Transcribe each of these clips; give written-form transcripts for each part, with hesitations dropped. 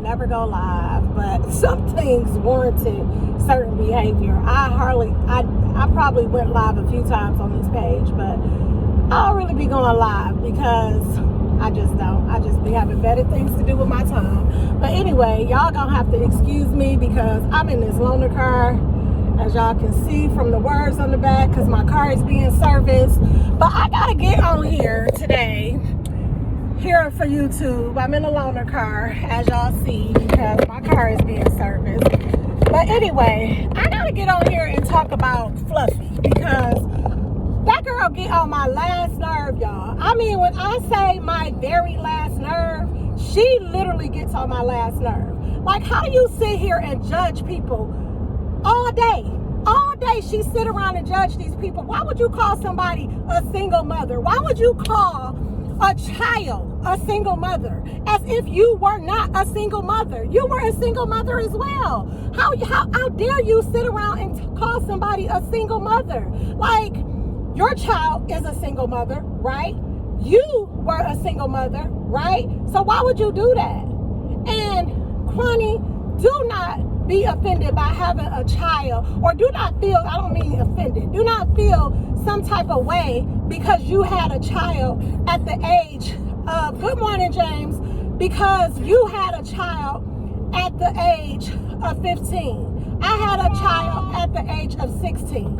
never go live, but some things warranted certain behavior. I probably went live a few times on this page, but I don't really be going live because I just don't. I just be having better things to do with my time. But anyway, y'all gonna have to excuse me because I'm in this loaner car, as y'all can see from the words on the back, because my car is being serviced. But I gotta get on here today, here for YouTube. I'm in a loaner car, as y'all see, because my car is being serviced. But anyway, I gotta get on here and talk about Fluffy, because that girl get on my last nerve, y'all. I mean, when I say my very last nerve, she literally gets on my last nerve. Like, how do you sit here and judge people all day? All day she sit around and judge these people. Why would you call somebody a single mother? Why would you call a child a single mother, as if you were not a single mother? You were a single mother as well. How dare you sit around and call somebody a single mother? Like, your child is a single mother, right? You were a single mother, right? So why would you do that? And Kwani, do not be offended by having a child, or do not feel, I don't mean offended, do not feel some type of way because you had a child at the age of, good morning, James, because you had a child at the age of 15. I had a child at the age of 16,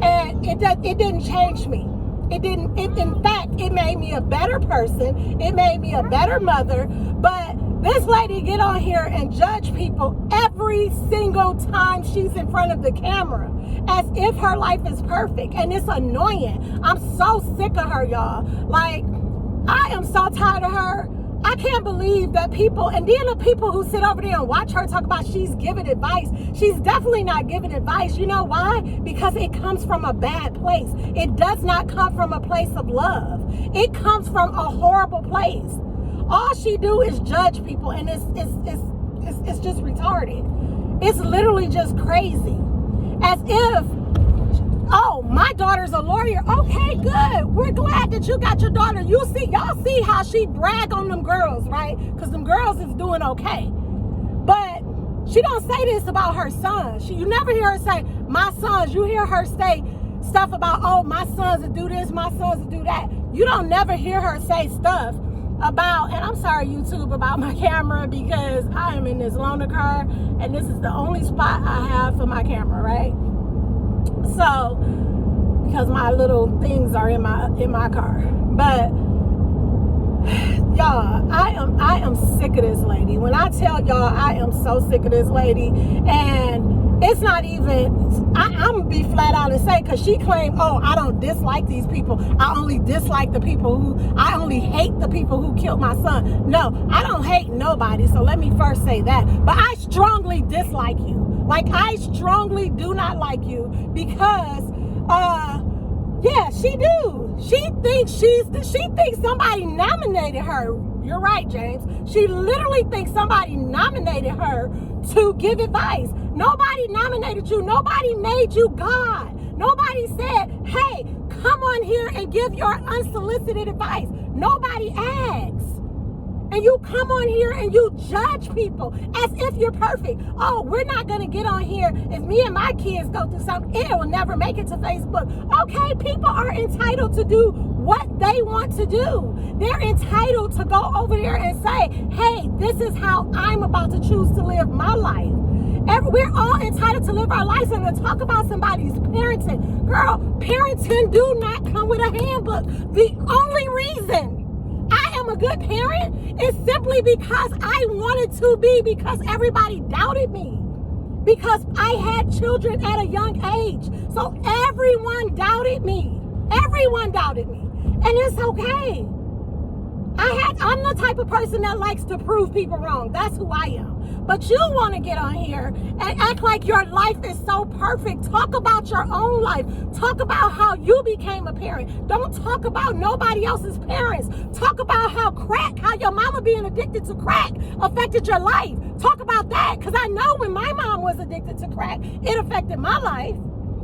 and it didn't change me. In fact, it made me a better person. It made me a better mother. But this lady get on here and judge people every single time she's in front of the camera, as if her life is perfect. And it's annoying. I'm so sick of her, y'all. Like, I am so tired of her. I can't believe that people, and then the people who sit over there and watch her talk about she's giving advice. She's definitely not giving advice. You know why? Because it comes from a bad place. It does not come from a place of love. It comes from a horrible place. All she do is judge people, and it's just retarded. It's literally just crazy. As if, oh, my daughter's a lawyer. Okay, good. We're glad that you got your daughter. Y'all see how she brag on them girls, right? Because them girls is doing okay. But she don't say this about her sons. You never hear her say, my sons. You hear her say stuff about, oh, my sons will do this, my sons will do that. You don't never hear her say stuff about, and I'm sorry, YouTube, about my camera, because I am in this loaner car, and this is the only spot I have for my camera, right? So, because my little things are in my car. But y'all, I am sick of this lady. When I tell y'all, I am so sick of this lady, and it's not even, I'm gonna be flat out and say, because she claimed, oh, I don't dislike these people. I only dislike the people I only hate the people who killed my son. No, I don't hate nobody. So let me first say that. But I strongly dislike you. Like, I strongly do not like you because, yeah, she do. She thinks somebody nominated her. You're right, James. She literally thinks somebody nominated her to give advice. Nobody nominated you. Nobody made you God. Nobody said, hey, come on here and give your unsolicited advice. Nobody asks. And you come on here and you judge people as if you're perfect. Oh, we're not going to get on here. If me and my kids go through something, it will never make it to Facebook. Okay, people are entitled to do what they want to do. They're entitled to go over there and say, hey, this is how I'm about to choose to live my life. We're all entitled to live our lives, and to talk about somebody's parenting. Girl, parenting do not come with a handbook. The only reason I am a good parent is simply because I wanted to be, because everybody doubted me. Because I had children at a young age. So everyone doubted me. Everyone doubted me. And it's okay. I'm the type of person that likes to prove people wrong. That's who I am. But you want to get on here and act like your life is so perfect. Talk about your own life. Talk about how you became a parent. Don't talk about nobody else's parents. Talk about how your mama being addicted to crack affected your life. Talk about that, because I know when my mom was addicted to crack, it affected my life.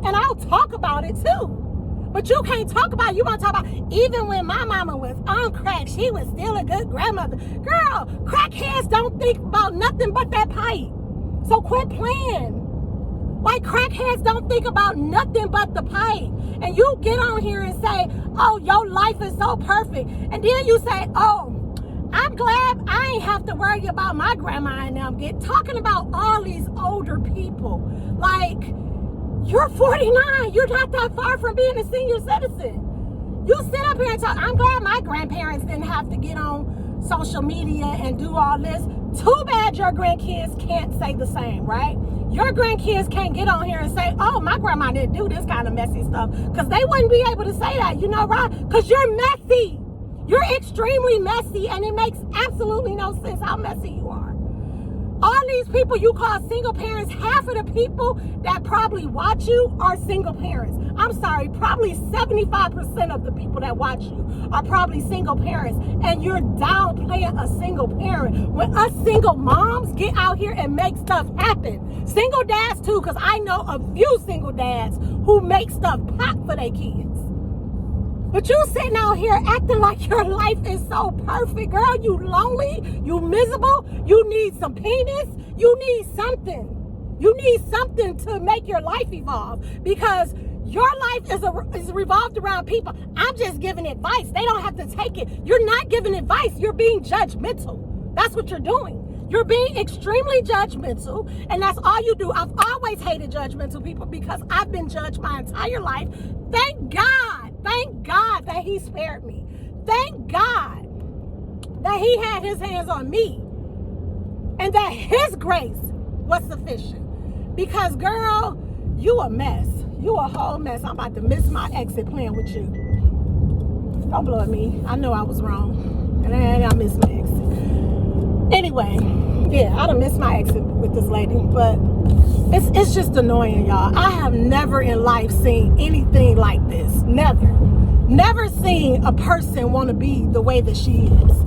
And I'll talk about it too. But you can't talk about, you want to talk about, even when my mama was on crack, she was still a good grandmother. Girl, crackheads don't think about nothing but that pipe. So quit playing. Like, crackheads don't think about nothing but the pipe. And you get on here and say, oh, your life is so perfect. And then you say, oh, I'm glad I ain't have to worry about my grandma and them. Talking about all these older people. Like, you're 49. You're not that far from being a senior citizen. You sit up here and talk, I'm glad my grandparents didn't have to get on social media and do all this. Too bad your grandkids can't say the same, right? Your grandkids can't get on here and say, oh, my grandma didn't do this kind of messy stuff. Because they wouldn't be able to say that, you know, right? Because you're messy. You're extremely messy, and it makes absolutely no sense how messy you are. All these people you call single parents, half of the people that probably watch you are single parents. I'm sorry, probably 75% of the people that watch you are probably single parents, and you're downplaying a single parent when us single moms get out here and make stuff happen. Single dads too, because I know a few single dads who make stuff pop for their kids. But you sitting out here acting like your life is so perfect. Girl, you lonely, you miserable, you need some penis, you need something. You need something to make your life evolve, because your life is revolved around people. I'm just giving advice. They don't have to take it. You're not giving advice. You're being judgmental. That's what you're doing. You're being extremely judgmental, and that's all you do. I've always hated judgmental people because I've been judged my entire life. Thank God that he spared me. Thank God that he had his hands on me and that his grace was sufficient. Because, girl, you a mess. You a whole mess. I'm about to miss my exit playing with you. Don't blow at me. I know I was wrong. And I missed my exit. Anyway, yeah, I done missed my exit with this lady. But it's just annoying, y'all. I have never in life seen anything like this. Never seen a person want to be the way that she is.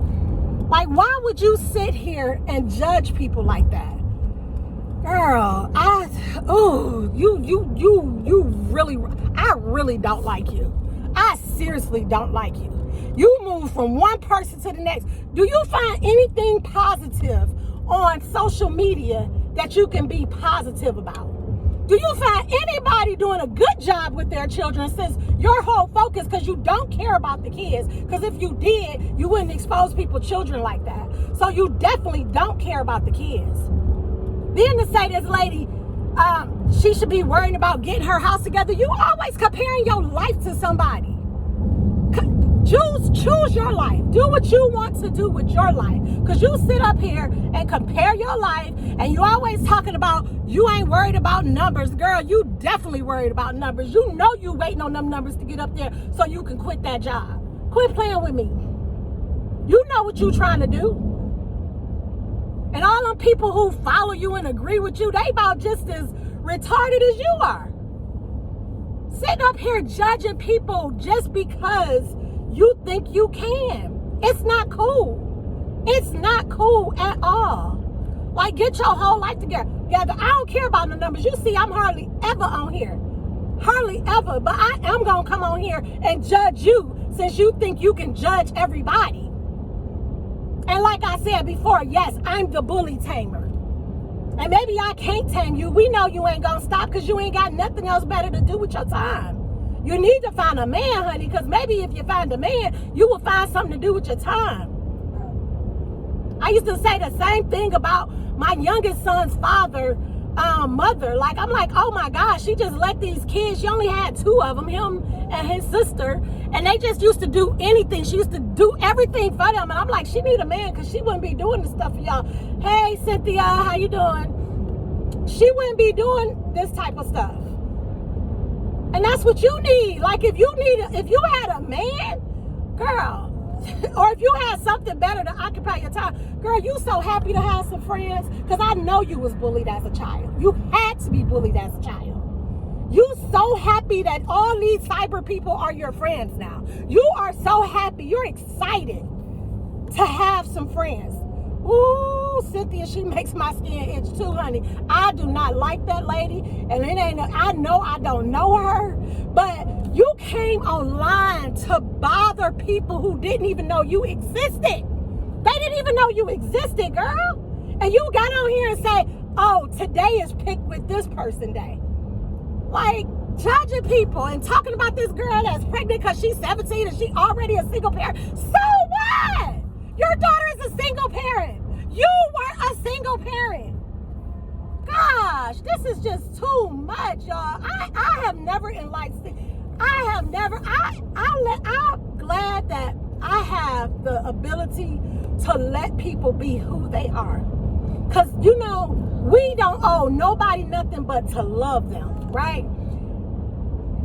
Like, why would you sit here and judge people like that? Girl, I really don't like you. I seriously don't like you. You move from one person to the next. Do you find anything positive on social media that you can be positive about? Do you find anybody doing a good job with their children, since your whole focus, because you don't care about the kids? Because if you did, you wouldn't expose people's children like that. So you definitely don't care about the kids. Then to say this lady, she should be worrying about getting her house together. You always comparing your life to somebody. Choose your life. Do what you want to do with your life. Because you sit up here and compare your life, and you always talking about you ain't worried about numbers. Girl, you definitely worried about numbers. You know you waiting on them numbers to get up there so you can quit that job. Quit playing with me. You know what you trying to do. And all them people who follow you and agree with you, they about just as retarded as you are. Sitting up here judging people just because you think you can. It's not cool. It's not cool at all. Like, get your whole life together. I don't care about the numbers. You see, I'm hardly ever on here. Hardly ever. But I am going to come on here and judge you, since you think you can judge everybody. And like I said before, yes, I'm the bully tamer. And maybe I can't tame you. We know you ain't going to stop because you ain't got nothing else better to do with your time. You need to find a man, honey, because maybe if you find a man, you will find something to do with your time. I used to say the same thing about my youngest son's mother. Like, I'm like, oh my gosh, she just let these kids, she only had 2 of them, him and his sister, and they just used to do anything. She used to do everything for them. And I'm like, she need a man, because she wouldn't be doing this stuff for y'all. Hey, Cynthia, how you doing? She wouldn't be doing this type of stuff. And that's what you need. Like, if you had a man, girl, or if you had something better to occupy your time, girl, you so happy to have some friends, because I know you was bullied as a child. You had to be bullied as a child. You so happy that all these cyber people are your friends now. You are so happy. You're excited to have some friends. Ooh, Cynthia, she makes my skin itch too, honey. I do not like that lady, and it ain't. I know I don't know her, but you came online to bother people who didn't even know you existed. They didn't even know you existed, girl. And you got on here and say, "Oh, today is Pick with This Person Day." Like, judging people and talking about this girl that's pregnant because she's 17 and she already a single parent. So what? Your daughter is a single parent. You were a single parent. Gosh, this is just too much, y'all. I have never in life seen, I'm glad that I have the ability to let people be who they are. Because, you know, we don't owe nobody nothing but to love them, right?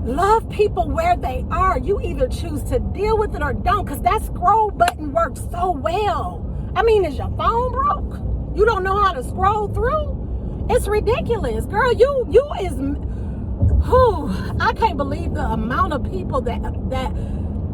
Love people where they are. You either choose to deal with it or don't, because that scroll button works so well. I mean, is your phone broke? You don't know how to scroll through? It's ridiculous, girl. I can't believe the amount of people that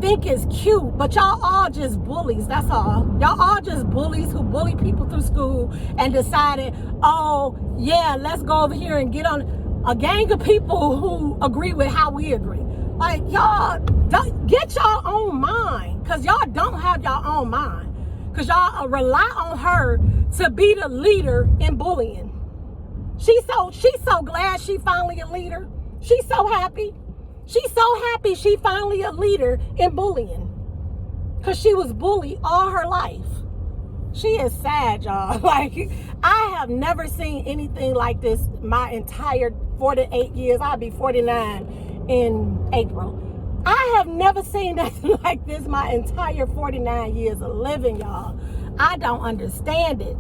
think it's cute, but y'all all just bullies. That's all. Y'all all just bullies who bully people through school and decided, oh yeah, let's go over here and get on a gang of people who agree with how we agree. Like, y'all don't get your own mind, because y'all don't have your own mind, because y'all rely on her to be the leader in bullying. She's so glad she finally a leader. She's so happy. She's so happy she finally a leader in bullying, because she was bullied all her life. She is sad, y'all. Like, I have never seen anything like this my entire 48 years. I'll be 49 in April. I have never seen nothing like this my entire 49 years of living, y'all. I don't understand it.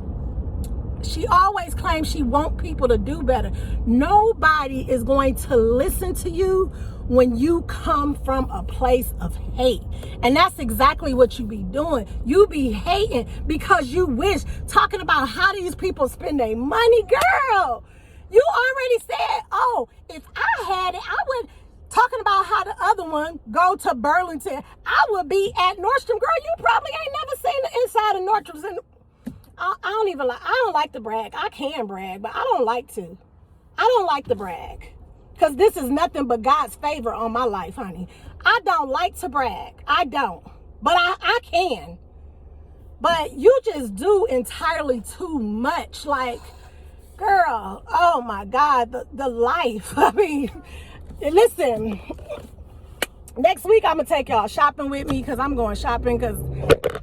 She always claims she wants people to do better. Nobody is going to listen to you when you come from a place of hate. And that's exactly what you be doing. You be hating because you wish, talking about how these people spend their money. Girl, you already said, oh, if I had it, I would. Talking about how the other one go to Burlington, I would be at Nordstrom. Girl, you probably ain't never seen the inside of Nordstrom's. And I don't like to brag. I can brag, but I don't like to. I don't like to brag, because this is nothing but God's favor on my life, honey. I don't like to brag. I don't. But I can. But you just do entirely too much. Like, girl, oh my God, the life. I mean, listen, next week I'm going to take y'all shopping with me, because I'm going shopping, because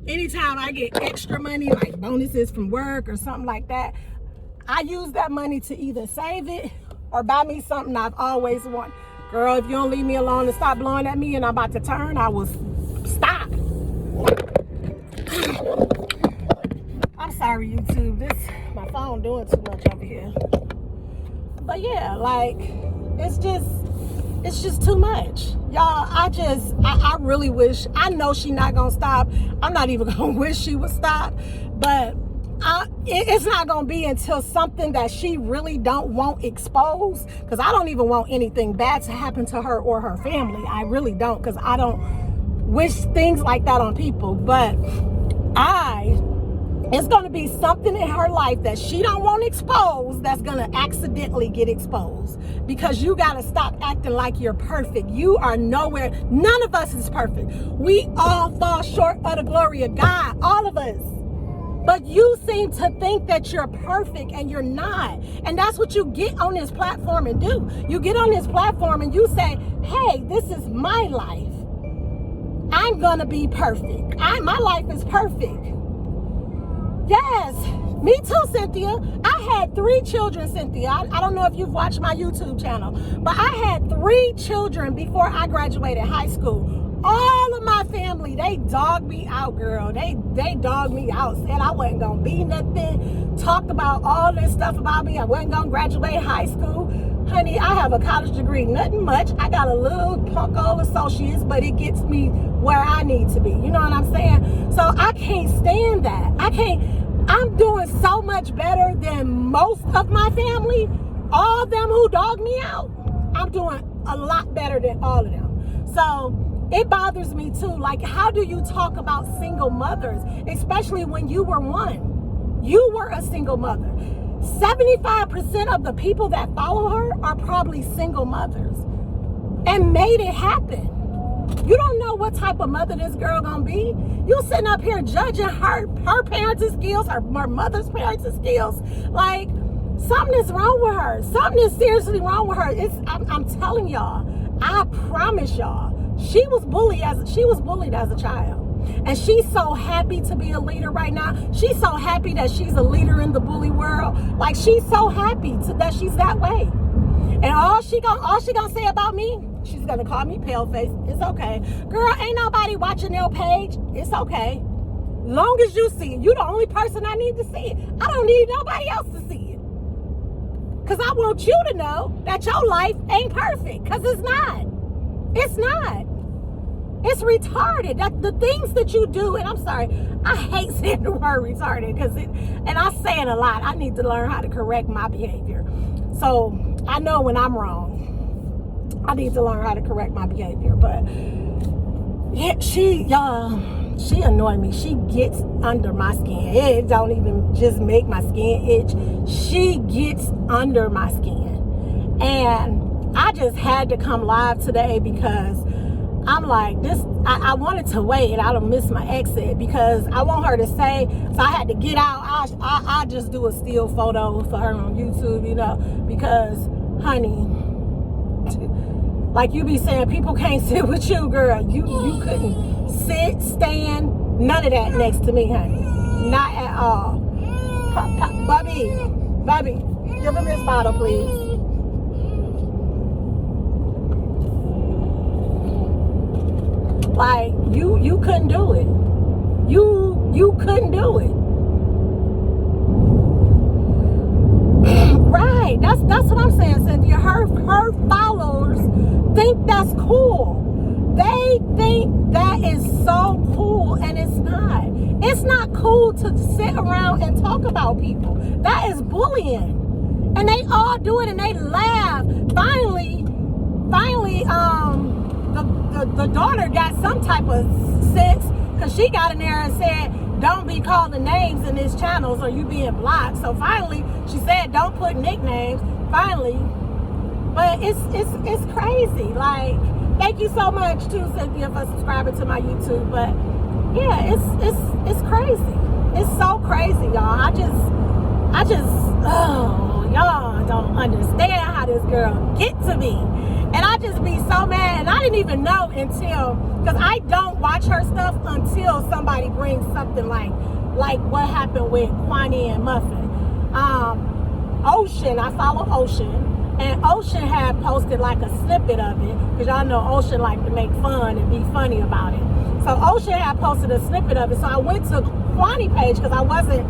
anytime I get extra money, like bonuses from work or something like that, I use that money to either save it or buy me something I've always wanted. Girl, if you don't leave me alone and stop blowing at me and I'm about to turn, I will stop. I'm sorry, YouTube. My phone doing too much over here. But yeah, like, it's just too much, y'all. I really wish. I know she not gonna stop. I'm not even gonna wish she would stop, but it's not gonna be until something that she really don't want exposed, because I don't even want anything bad to happen to her or her family. I really don't, because I don't wish things like that on people. But it's going to be something in her life that she don't want exposed that's going to accidentally get exposed, because you got to stop acting like you're perfect. You are nowhere. None of us is perfect. We all fall short of the glory of God, all of us. But you seem to think that you're perfect, and you're not. And that's what you get on this platform and do. You get on this platform and you say, hey, this is my life. I'm going to be perfect. My life is perfect. Yes, me too, Cynthia. I had 3 children, Cynthia. I don't know if you've watched my YouTube channel, but I had 3 children before I graduated high school. All of my family, they dogged me out, girl. They dogged me out, said I wasn't going to be nothing, talked about all this stuff about me. I wasn't going to graduate high school. Honey, I have a college degree, nothing much. I got a little punk old associates, but it gets me where I need to be. You know what I'm saying? So I can't stand that. I'm doing so much better than most of my family. All of them who dog me out, I'm doing a lot better than all of them. So it bothers me too. Like, how do you talk about single mothers, especially when you were one? You were a single mother. 75% of the people that follow her are probably single mothers and made it happen. You don't know what type of mother this girl gonna be. You sitting up here judging her parenting skills, her mother's parenting skills. Like, something is wrong with her. Something is seriously wrong with her. I'm telling y'all, I promise y'all, she was bullied as a child. And she's so happy to be a leader right now. She's so happy that she's a leader in the bully world. Like, she's so happy that she's that way. And all she gonna say about me, she's gonna call me pale face. It's okay. Girl, ain't nobody watching your page. It's okay. Long as you see it. You the only person I need to see it. I don't need nobody else to see it. Because I want you to know that your life ain't perfect. Because it's not. It's not. It's retarded. That the things that you do, and I'm sorry, I hate saying the word retarded and I say it a lot. I need to learn how to correct my behavior. So I know when I'm wrong. I need to learn how to correct my behavior. But yeah, she annoyed me. She gets under my skin. It don't even just make my skin itch. She gets under my skin. And I just had to come live today because I'm like, I wanted to wait and I don't miss my exit because I want her to say, so I had to get out. I just do a still photo for her on YouTube, you know, because, honey, like you be saying, people can't sit with you, girl. You couldn't sit, stand, none of that next to me, honey. Not at all. Bobby, give him this bottle, please. Like, you couldn't do it. You couldn't do it. Right. That's what I'm saying, Cynthia. Her followers think that's cool. They think that is so cool, and it's not. It's not cool to sit around and talk about people. That is bullying. And they all do it and they laugh. Finally, the daughter got some type of sense because she got in there and said, don't be calling names in these channels or you being blocked. So finally, she said, don't put nicknames. Finally. But it's crazy. Like, thank you so much too, Cynthia, for subscribing to my YouTube. But yeah, it's crazy. It's so crazy, y'all. I just, y'all don't understand how this girl get to me. And I just be so mad. And I didn't even know until, because I don't watch her stuff until somebody brings something like what happened with Kwani and Muffin. Ocean, I follow Ocean. And Ocean had posted like a snippet of it. Because y'all know Ocean like to make fun and be funny about it. So Ocean had posted a snippet of it. So I went to Kwani page because I wasn't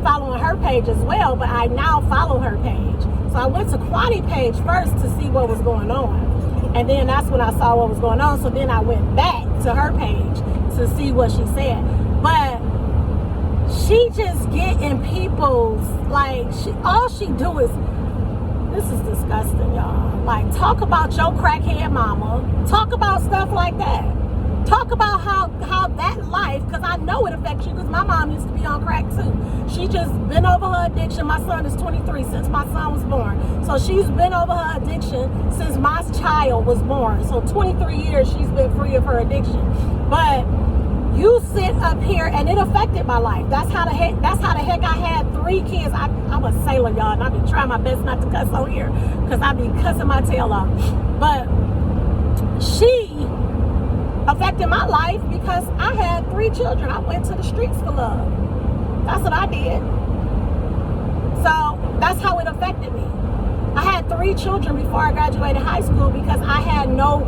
following her page as well, but I now follow her page. So I went to Kwani page first to see what was going on. And then that's when I saw what was going on. So then I went back to her page to see what she said. But she just get in people's, like, all she do is, this is disgusting, y'all. Like, talk about your crackhead mama. Talk about stuff like that. Talk about how that life, because I know it affects you, because my mom used to be on crack too. She just been over her addiction. My son is 23 since my son was born. So she's been over her addiction since my child was born. So 23 years she's been free of her addiction. But you sit up here and it affected my life. That's how the heck I had 3 kids. I'm a sailor, y'all, and I be trying my best not to cuss on here because I be cussing my tail off. But she affected my life because I had 3 children. I went to the streets for love. That's what I did. So that's how it affected me. I had 3 children before I graduated high school because I had no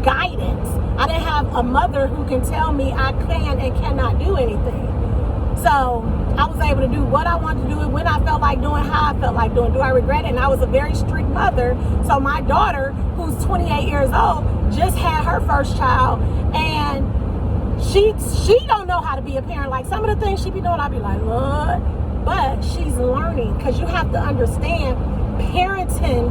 guidance. I didn't have a mother who can tell me I can and cannot do anything. So I was able to do what I wanted to do and when I felt like doing, how I felt like doing. Do I regret it? And I was a very strict mother. So my daughter, who's 28 years old, just had her first child, and she don't know how to be a parent. Like, some of the things she be doing, I be like, what? But she's learning, because you have to understand, parenting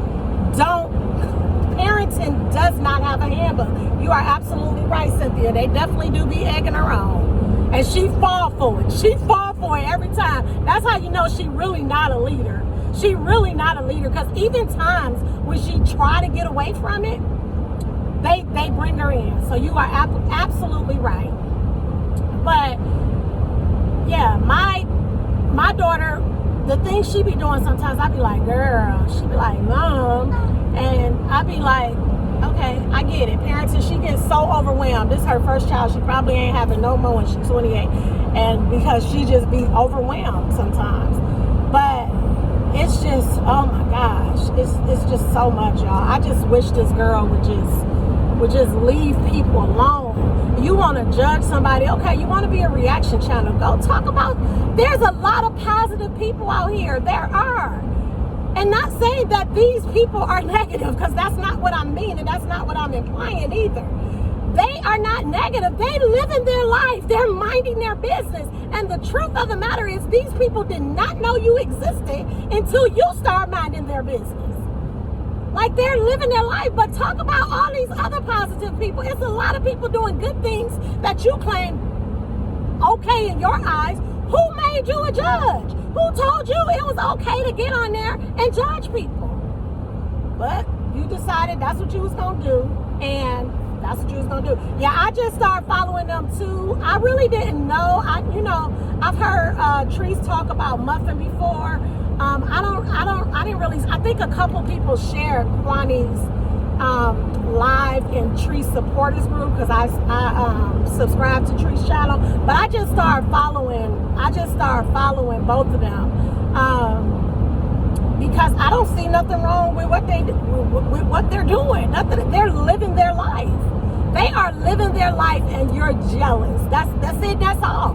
does not have a handbook. You are absolutely right, Cynthia. They definitely do be egging her on. And she fall for it. She fall for it every time. That's how you know she really not a leader. She really not a leader, because even times when she try to get away from it, they bring her in. So you are absolutely right. But yeah, my daughter, the things she be doing sometimes, I be like, girl. She be like, Mom. And I be like, okay, I get it. Parenting, she gets so overwhelmed. This is her first child. She probably ain't having no more when she's 28. And because she just be overwhelmed sometimes. But it's just, oh my gosh. It's just so much, y'all. I just wish this girl would just leave people alone. You want to judge somebody, okay, you want to be a reaction channel, go talk about, there's a lot of positive people out here. There are. And not saying that these people are negative, because that's not what I mean, and that's not what I'm implying either. They are not negative. They live in their life. They're minding their business. And the truth of the matter is, these people did not know you existed until you start minding their business. Like, they're living their life. But talk about all these other positive people. It's a lot of people doing good things that you claim okay in your eyes. Who made you a judge? Who told you it was okay to get on there and judge people? But you decided that's what you was going to do, and that's what you was going to do. Yeah, I just started following them too. I really didn't know. I've heard Trees talk about Muffin before. I didn't really, I think a couple people shared Kwani's live in Trees supporters group, because I subscribe to Trees channel, but I just started following both of them, because I don't see nothing wrong with what they're doing. Nothing. They're living their life. They are living their life, and you're jealous. That's it. That's all.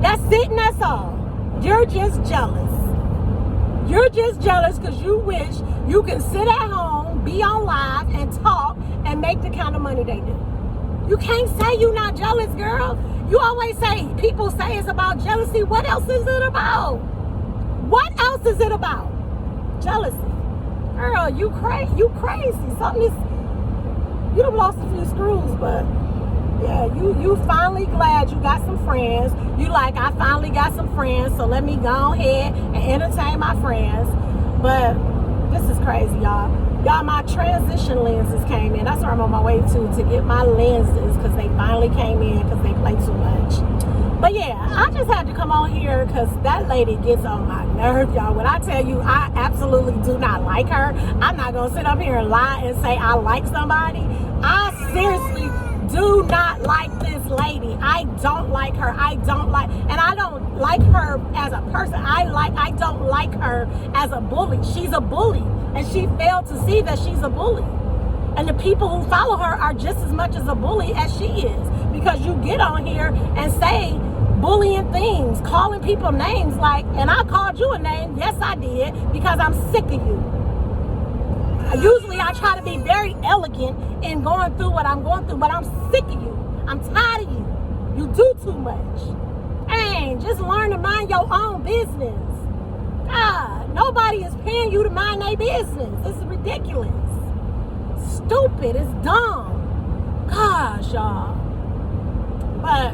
That's it, and that's all. You're just jealous. You're just jealous because you wish you can sit at home, be on live, and talk, and make the kind of money they do. You can't say you're not jealous, girl. You always say, people say it's about jealousy. What else is it about? What else is it about? Jealousy. Girl, you crazy. Something is, you done lost a few screws, but yeah, you finally glad you got some friends. You like, I finally got some friends, so let me go ahead and entertain my friends. But this is crazy, y'all. Y'all, my transition lenses came in. That's where I'm on my way to get my lenses, because they finally came in because they play too much. But yeah, I just had to come on here because that lady gets on my nerve, y'all. When I tell you I absolutely do not like her, I'm not going to sit up here and lie and say I like somebody. I seriously do not like this lady. I don't like her. And I don't like her as a person. I don't like her as a bully. She's a bully, and she failed to see that she's a bully. And the people who follow her are just as much as a bully as she is, because you get on here and say bullying things, calling people names like, and I called you a name. Yes, I did, because I'm sick of you. Usually I try to be very elegant in going through what I'm going through, but I'm sick of you. I'm tired of you. You do too much. Dang, just learn to mind your own business. God, nobody is paying you to mind their business. This is ridiculous. Stupid. It's dumb. Gosh, y'all. But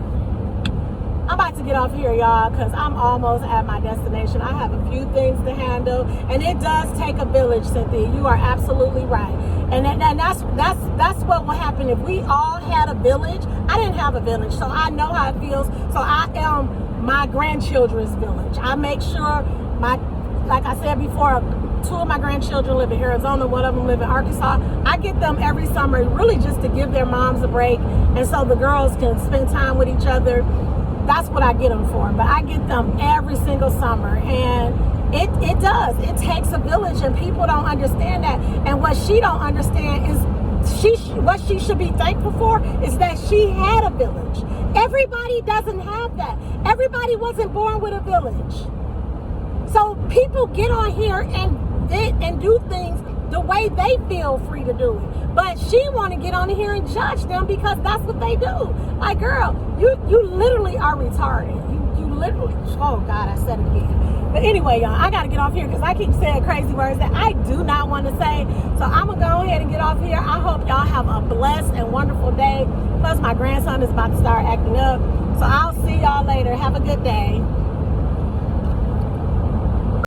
I'm about to get off here, y'all, because I'm almost at my destination. I have a few things to handle, and it does take a village, Cynthia. You are absolutely right. And that's what will happen if we all had a village. I didn't have a village, so I know how it feels. So I am my grandchildren's village. I make sure like I said before, 2 of my grandchildren live in Arizona, 1 of them live in Arkansas. I get them every summer, really just to give their moms a break, and so the girls can spend time with each other. That's what I get them for. But I get them every single summer, and it does. It takes a village, and people don't understand that. And what she don't understand is what she should be thankful for is that she had a village. Everybody doesn't have that. Everybody wasn't born with a village. So people get on here and do things the way they feel free to do it. But she want to get on here and judge them because that's what they do. Like, girl, you literally are retarded. You literally, oh God, I said it again. But anyway, y'all, I got to get off here because I keep saying crazy words that I do not want to say. So I'm going to go ahead and get off here. I hope y'all have a blessed and wonderful day. Plus, my grandson is about to start acting up. So I'll see y'all good day.